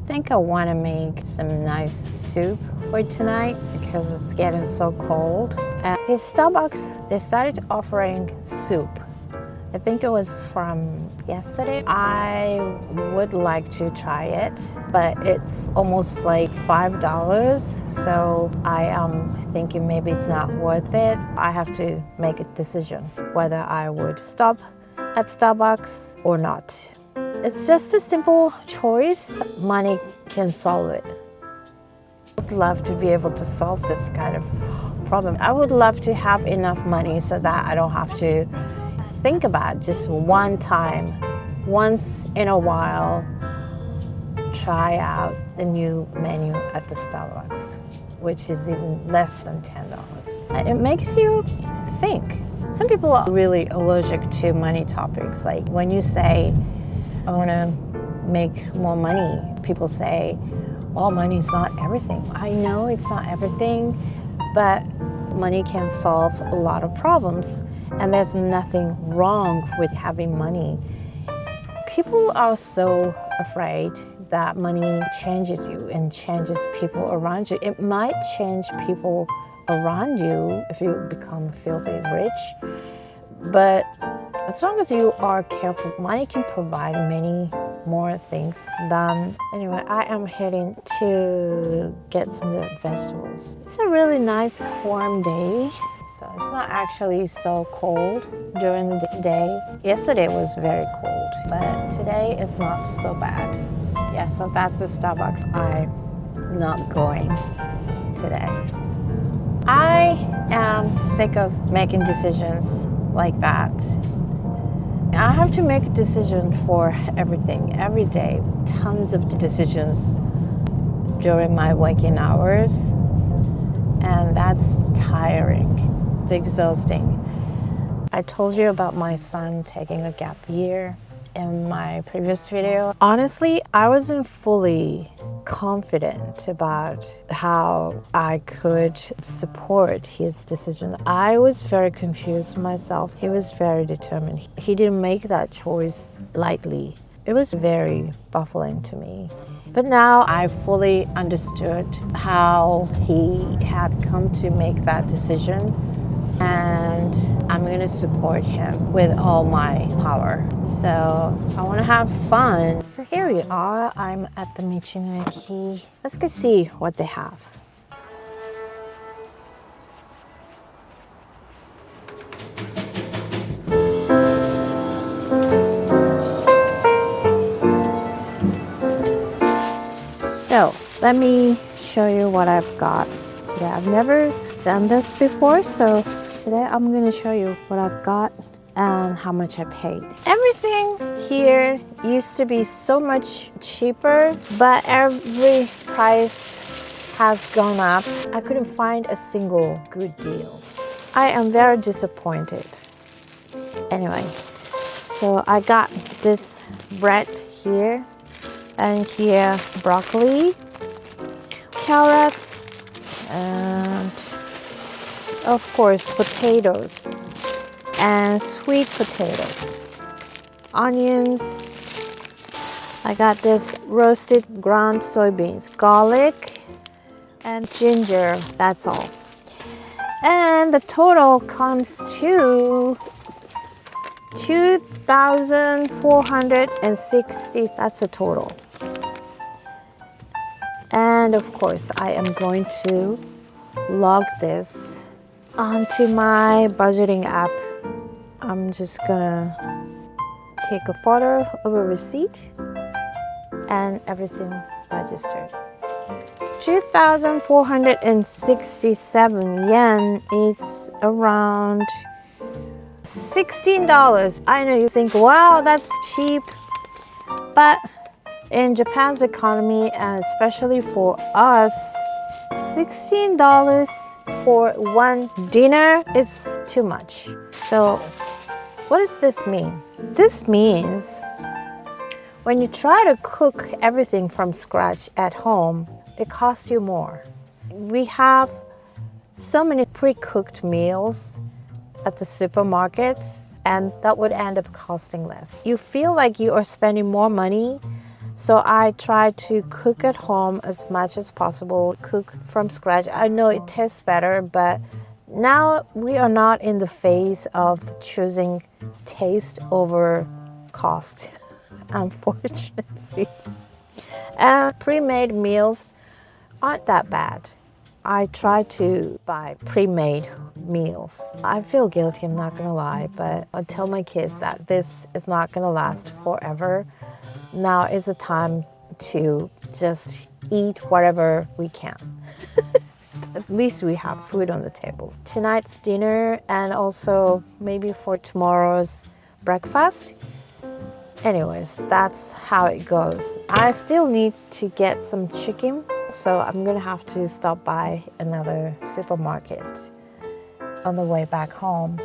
think I want to make some nice soup for tonight because it's getting so cold. And in Starbucks, they started offering soup. I think it was from yesterday. I would like to try it, but it's almost like $5. So I am thinking maybe it's not worth it. I have to make a decision whether I would stop at Starbucks or not. It's just a simple choice. Money can solve it. I would love to be able to solve this kind of problem. I would love to have enough money so that I don't have to think about just one time, once in a while, try out the new menu at the Starbucks, which is even less than $10. It makes you think. Some people are really allergic to money topics. Like when you say, I want to make more money, people say, well, money's not everything. I know it's not everything, but money can solve a lot of problems. And there's nothing wrong with having money. People are so afraid that money changes you and changes people around you. It might change people around you if you become filthy rich. But as long as you are careful, money can provide many more things than. Anyway, I am heading to get some vegetables. It's a really nice warm day. So it's not actually so cold during the day. Yesterday was very cold, but today it's not so bad. Yeah, so that's the Starbucks I'm not going today. I am sick of making decisions like that. I have to make a decision for everything, every day. Tons of decisions during my waking hours, and that's tiring. It's exhausting. I told you about my son taking a gap year in my previous video. Honestly, I wasn't fully confident about how I could support his decision. I was very confused myself. He was very determined. He didn't make that choice lightly. It was very baffling to me. But now I fully understood how he had come to make that decision, and I'm going to support him with all my power. So I want to have fun. So here we are. I'm at the Michi-no-eki. Let's go see what they have. So let me show you what I've got today. I've never done this before, so today I'm going to show you what I've got and how much I paid. Everything here used to be so much cheaper, but every price has gone up. I couldn't find a single good deal. I am very disappointed. Anyway, so I got this bread here, and here broccoli, carrots, and of course potatoes and sweet potatoes, onions. I got this roasted ground soybeans, garlic, and ginger. That's all. And the total comes to 2,460. That's the total. And of course, I am going to log this onto my budgeting app. I'm just gonna take a photo of a receipt and everything registered. 2,467 yen is around $16. I know you think, wow, that's cheap, but in Japan's economy, and especially for us, $16 for one dinner is too much. So what does this mean? This means when you try to cook everything from scratch at home, it costs you more. We have so many pre-cooked meals at the supermarkets, and that would end up costing less. You feel like you are spending more money So I try to cook at home as much as possible, cook from scratch. I know it tastes better, but now we are not in the phase of choosing taste over cost, unfortunately. And pre-made meals aren't that bad. I try to buy pre-made meals. I feel guilty, I'm not gonna lie, but I tell my kids that this is not gonna last forever. Now is the time to just eat whatever we can. At least we have food on the table. Tonight's dinner and also maybe for tomorrow's breakfast. Anyways, that's how it goes. I still need to get some chicken, so I'm gonna have to stop by another supermarket on the way back home.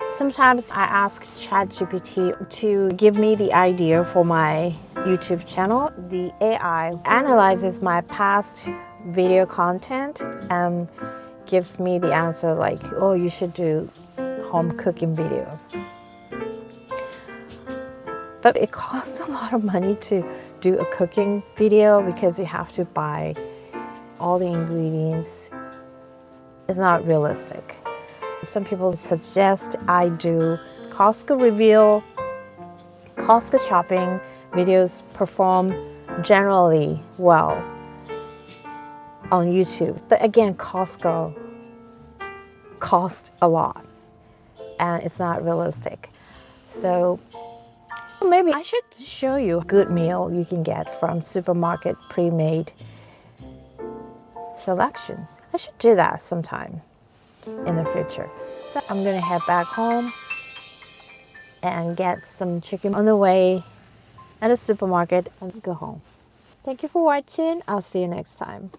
Sometimes I ask ChatGPT to give me the idea for my YouTube channel. The AI analyzes my past video content and gives me the answer like, oh, you should do home cooking videos. But it costs a lot of money to do a cooking video because you have to buy all the ingredients. It's not realistic. Some people suggest I do Costco reveal, Costco shopping videos perform generally well on YouTube. But again, Costco cost a lot and it's not realistic. So maybe I should show you a good meal you can get from supermarket pre-made selections. I should do that sometime in the future. So I'm gonna head back home and get some chicken on the way at a supermarket and go home. Thank you for watching. I'll see you next time.